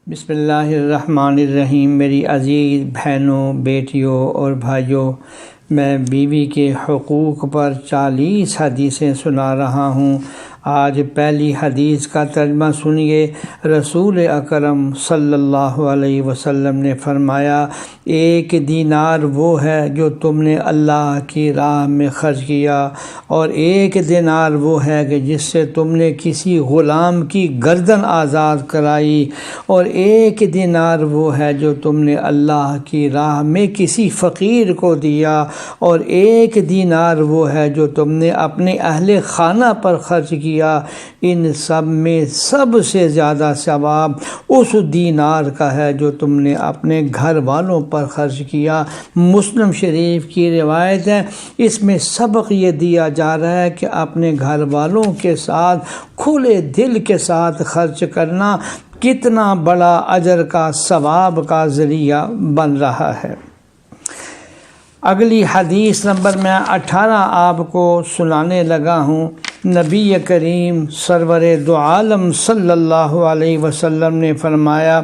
بسم اللہ الرحمن الرحیم۔ میری عزیز بہنوں، بیٹیوں اور بھائیوں، میں بیوی کے حقوق پر 40 حدیثیں سنا رہا ہوں۔ آج پہلی حدیث کا ترجمہ سنیے۔ رسول اکرم صلی اللہ علیہ وسلم نے فرمایا، ایک دینار وہ ہے جو تم نے اللہ کی راہ میں خرچ کیا، اور ایک دینار وہ ہے کہ جس سے تم نے کسی غلام کی گردن آزاد کرائی، اور ایک دینار وہ ہے جو تم نے اللہ کی راہ میں کسی فقیر کو دیا، اور ایک دینار وہ ہے جو تم نے اپنے اہل خانہ پر خرچ کیا۔ ان سب میں سب سے زیادہ ثواب اس دینار کا ہے جو تم نے اپنے گھر والوں پر خرچ کیا۔ مسلم شریف کی روایت ہے۔ اس میں سبق یہ دیا جا رہا ہے کہ اپنے گھر والوں کے ساتھ کھلے دل کے ساتھ خرچ کرنا کتنا بڑا اجر کا ثواب کا ذریعہ بن رہا ہے۔ اگلی حدیث نمبر میں 18 آپ کو سنانے لگا ہوں۔ نبی کریم سرور دو عالم صلی اللہ علیہ وسلم نے فرمایا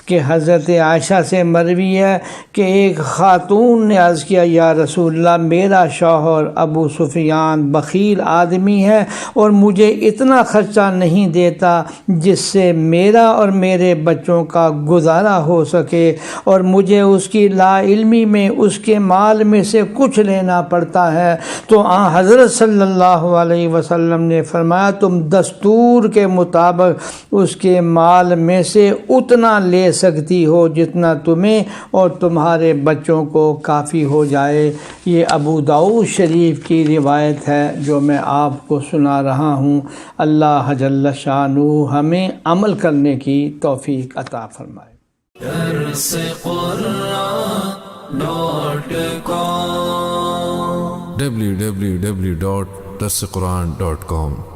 کہ حضرت عائشہ سے مروی ہے کہ ایک خاتون نے عرض کیا، یا رسول اللہ، میرا شوہر ابو سفیان بخیل آدمی ہے اور مجھے اتنا خرچہ نہیں دیتا جس سے میرا اور میرے بچوں کا گزارا ہو سکے، اور مجھے اس کی لا علمی میں اس کے مال میں سے کچھ لینا پڑتا ہے۔ تو حضرت صلی اللہ علیہ وسلم نے فرمایا، تم دستور کے مطابق اس کے مال میں سے اتنا لے سکتی ہو جتنا تمہیں اور تمہارے بچوں کو کافی ہو جائے۔ یہ ابو داؤد شریف کی روایت ہے جو میں آپ کو سنا رہا ہوں۔ اللہ جل شانہ ہمیں عمل کرنے کی توفیق عطا فرمائے۔ www.darsequran.com